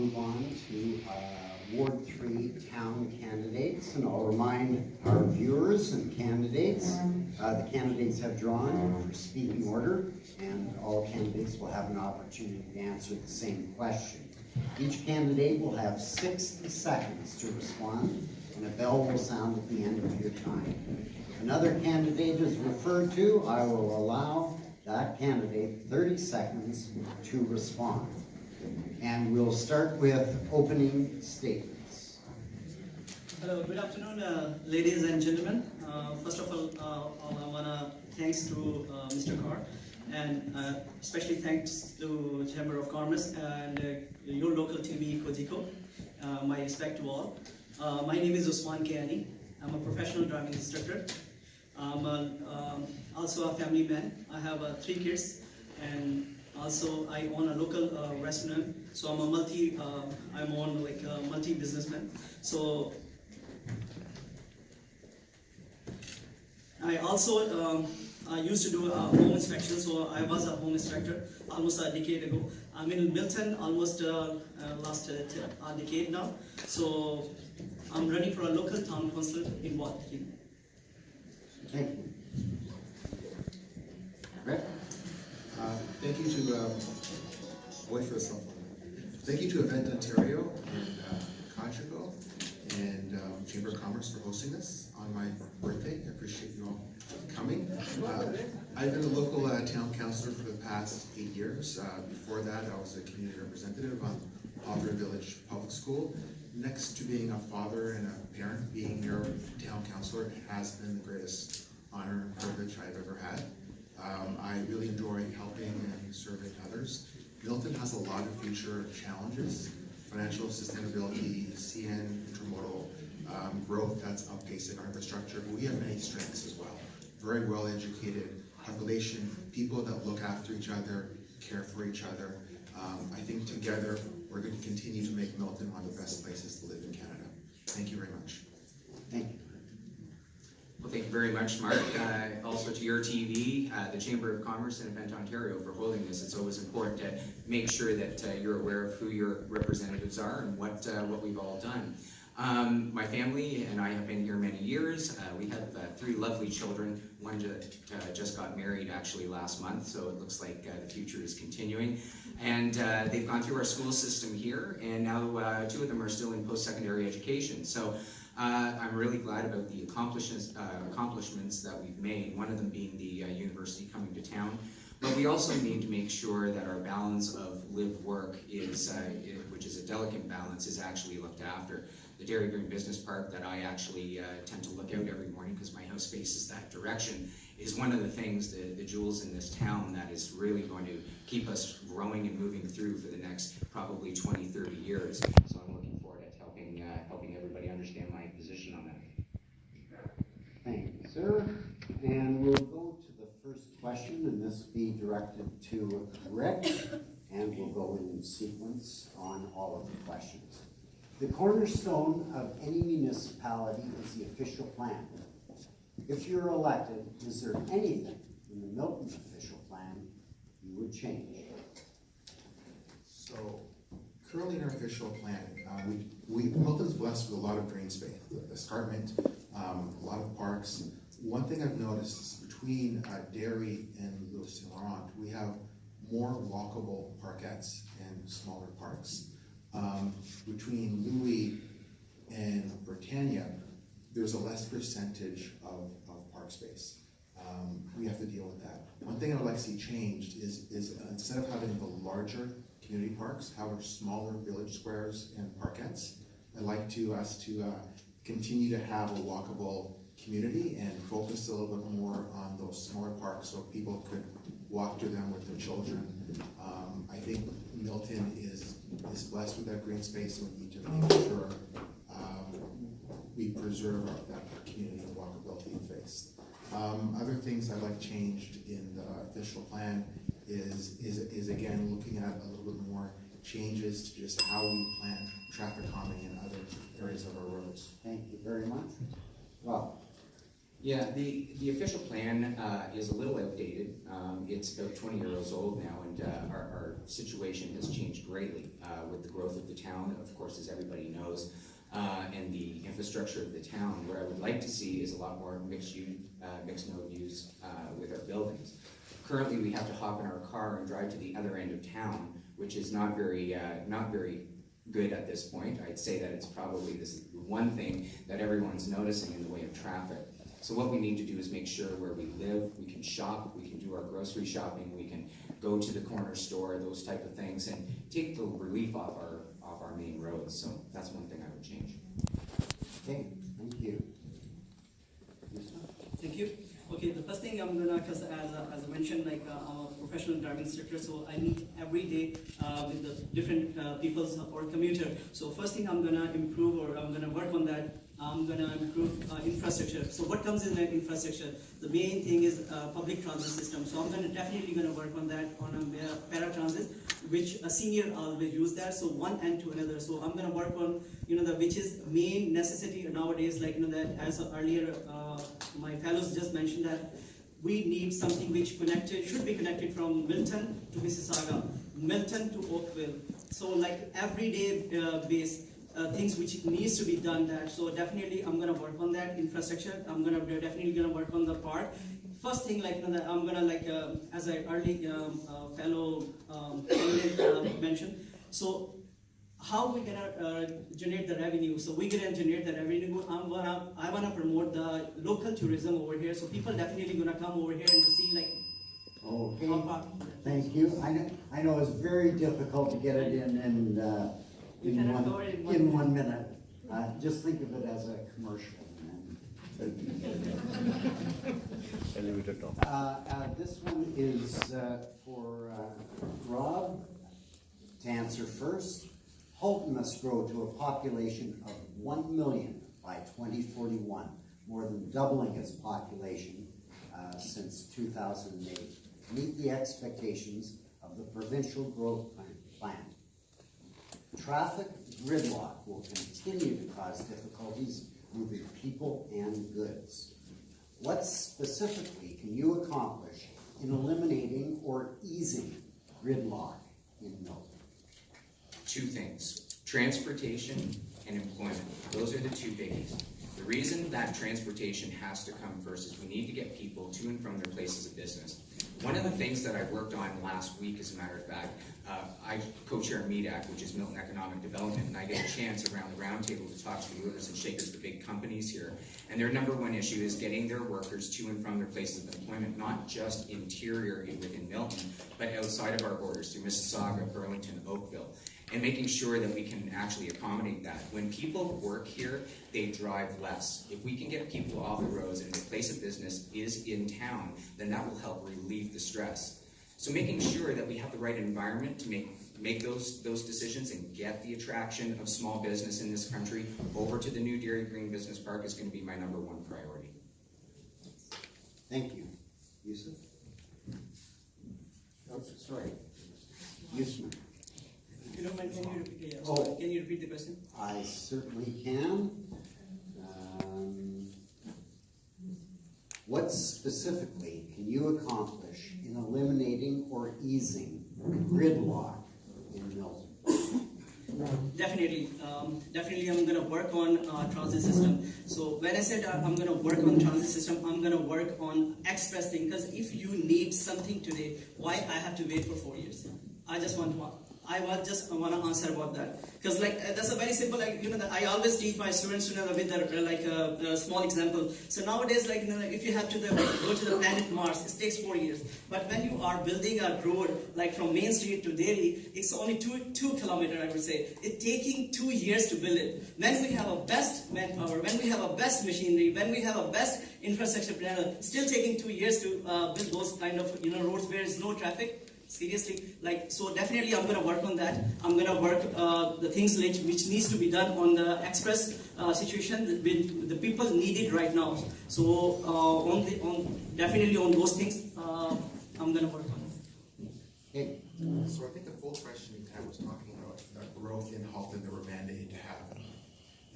move on to Ward 3 town candidates, and I'll remind our viewers and candidates, the candidates have drawn for speaking order, and all candidates will have an opportunity to answer the same question. Each candidate will have 60 seconds to respond, and a bell will sound at the end of your time. If another candidate is referred to, I will allow that candidate 30 seconds to respond. And we'll start with opening statements. Hello, good afternoon, ladies and gentlemen. First of all, I want to thanks to Mr. Carr, and especially thanks to Chamber of Commerce and your local TV, Kojiko. My respect to all. My name is Usman Kiani. I'm a professional driving instructor. I'm also a family man. I have 3 kids, and also I own a local restaurant. So I'm a multi-businessman. So I also I used to do a home inspection. So I was a home inspector almost a decade ago. I'm in Milton almost last decade now. So I'm running for a local town council in Ward 3. Thank you. Rick? Thank you to wait for yourself. Thank you to Event Ontario and Conchico and Chamber of Commerce for hosting this on my birthday. I appreciate you all coming. I've been a local town councillor for the past 8 years. Before that, I was a community representative on Author Village Public School. Next to being a father and a parent, being your town councillor has been the greatest honor and privilege I've ever had. I really enjoy helping and serving others. Milton has a lot of future challenges: financial sustainability, CN, intermodal growth that's outpacing our infrastructure, but we have many strengths as well. Very well educated population, people that look after each other, care for each other. I think together we're going to continue to make Milton one of the best places to live in Canada. Thank you very much. Thank you. Well, thank you very much, Mark. Also to your TV, the Chamber of Commerce and Event Ontario for holding this. It's always important to make sure that you're aware of who your representatives are and what we've all done. My family and I have been here many years. We have 3 lovely children. One just got married actually last month, so it looks like the future is continuing. And they've gone through our school system here, and now 2 of them are still in post-secondary education. So I'm really glad about the accomplishments that we've made, one of them being the university coming to town. But we also need to make sure that our balance of live-work is, which is a delicate balance, is actually looked after. The Dairy Green Business Park that I actually tend to look out every morning because my house faces that direction is one of the things, the jewels in this town that is really going to keep us growing and moving through for the next probably 20, 30 years. So I'm looking forward to helping everybody understand my position on that. Thank you, sir. And we'll go to the first question, and this will be directed to Rick, and we'll go in sequence on all of the questions. The cornerstone of any municipality is the official plan. If you're elected, is there anything in the Milton official plan you would change? So, currently in our official plan, Milton's blessed with a lot of green space, escarpment, a lot of parks. One thing I've noticed is between Derry and Louis St. Laurent, we have more walkable parkettes and smaller parks. Between Louis and Britannia, there's a less percentage of park space. We have to deal with that. One thing I would like to see changed is instead of having the larger community parks, have our smaller village squares and parkettes. I'd like us to continue to have a walkable community and focus a little bit more on those smaller parks so people could walk to them with their children. I think Milton is blessed with that green space, and we need to make sure we preserve that community and walkability face. Other things I'd like changed in the official plan is again looking at a little bit more changes to just how we plan traffic calming in other areas of our roads. Thank you very much. Well, Yeah, the official plan is a little outdated. It's about 20 years old now, and our situation has changed greatly with the growth of the town, of course, as everybody knows, and the infrastructure of the town. What I would like to see is a lot more mixed node use with our buildings. Currently, we have to hop in our car and drive to the other end of town, which is not very good at this point. I'd say that it's probably this one thing that everyone's noticing in the way of traffic. So what we need to do is make sure where we live, we can shop, we can do our grocery shopping, we can go to the corner store, those type of things, and take the relief off our main roads. So that's one thing I would change. Okay, thank you. Thank you. Okay, the first thing I'm gonna, because as I mentioned, like I'm a professional driving instructor, so I meet every day with the different peoples or commuter. So first thing I'm gonna improve, or I'm gonna work on that, I'm gonna improve infrastructure. So what comes in that infrastructure? The main thing is public transit system. So I'm definitely gonna work on that, on a paratransit, which a senior always use that. So one end to another. So I'm gonna work on, which is main necessity nowadays, like, that as earlier my fellows just mentioned, that we need something which should be connected from Milton to Mississauga, Milton to Oakville. So like everyday based things which needs to be done that. So definitely I'm gonna work on that infrastructure. I'm definitely gonna work on the part. First thing, like, I'm gonna, as I early fellow candidate mentioned. So how we gonna generate the revenue? So we gonna generate the revenue. I wanna promote the local tourism over here. So people definitely gonna come over here and to see, like. Okay, thank you. I know it's very difficult to get it in one minute. Just think of it as a commercial. This one is for Rob to answer first. Halton must grow to a population of 1 million by 2041, more than doubling its population since 2008. Meet the expectations of the provincial growth plan. Traffic gridlock will continue to cause difficulties moving people and goods. What specifically can you accomplish in eliminating or easing gridlock in Milton? Two things: transportation and employment. Those are the two biggies. The reason that transportation has to come first is we need to get people to and from their places of business. One of the things that I worked on last week, as a matter of fact, I co-chair MEDAC, which is Milton Economic Development, and I get a chance around the roundtable to talk to the owners and shakers of the big companies here. And their number one issue is getting their workers to and from their places of employment, not just interior within Milton, but outside of our borders through Mississauga, Burlington, Oakville, and making sure that we can actually accommodate that. When people work here, they drive less. If we can get people off the roads and their place of business is in town, then that will help relieve the stress. So making sure that we have the right environment to make those decisions and get the attraction of small business in this country over to the new Dairy Green Business Park is going to be my number one priority. Thank you. Yusuf? Oh, sorry. Yusuf. If you don't mind, Oh. can you repeat the question? I certainly can. What specifically can you accomplish in eliminating or easing gridlock in Milton? Definitely, I'm going to work on transit system. So when I said I'm going to work on transit system, I'm going to work on express thing. Because if you need something today, why I have to wait for 4 years? I want to answer about that, because that's a very simple, that I always teach my students with a small example. So nowadays, if you have to go to the planet Mars, it takes 4 years. But when you are building a road from Main Street to Dairy, it's only 2 kilometers, I would say. It's taking 2 years to build it. When we have a best manpower, when we have a best machinery, when we have a best infrastructure planner, still taking 2 years to build those kind of roads where there's no traffic. Seriously, so definitely I'm going to work on that. I'm going to work the things which needs to be done on the express situation. The people need it right now. So definitely on those things, I'm going to work on it. Okay. So I think the full question you had was talking about the growth in Halton that we're mandated to have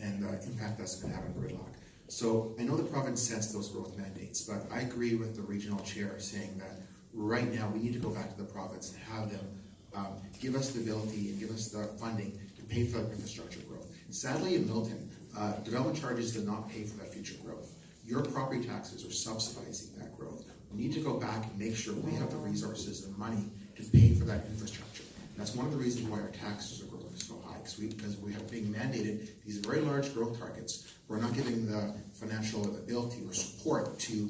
and the impact that's going to have on gridlock. So I know the province sets those growth mandates, but I agree with the regional chair saying that right now we need to go back to the province and have them give us the ability and give us the funding to pay for that infrastructure growth. Sadly, in Milton, development charges did not pay for that future growth. Your property taxes are subsidizing that growth. We need to go back and make sure we have the resources and money to pay for that infrastructure. And that's one of the reasons why our taxes are growing so high, because we have being mandated these very large growth targets. We're not giving the financial ability or support to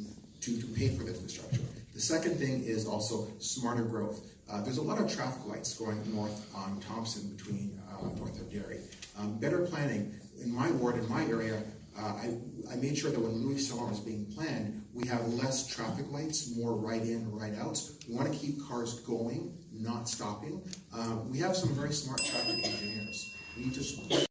pay for the infrastructure. The second thing is also smarter growth. There's a lot of traffic lights going north on Thompson between north of Derry. Better planning. In my ward, in my area, I made sure that when Louis Salon was being planned, we have less traffic lights, more right in, right outs. We want to keep cars going, not stopping. We have some very smart traffic engineers. We need to support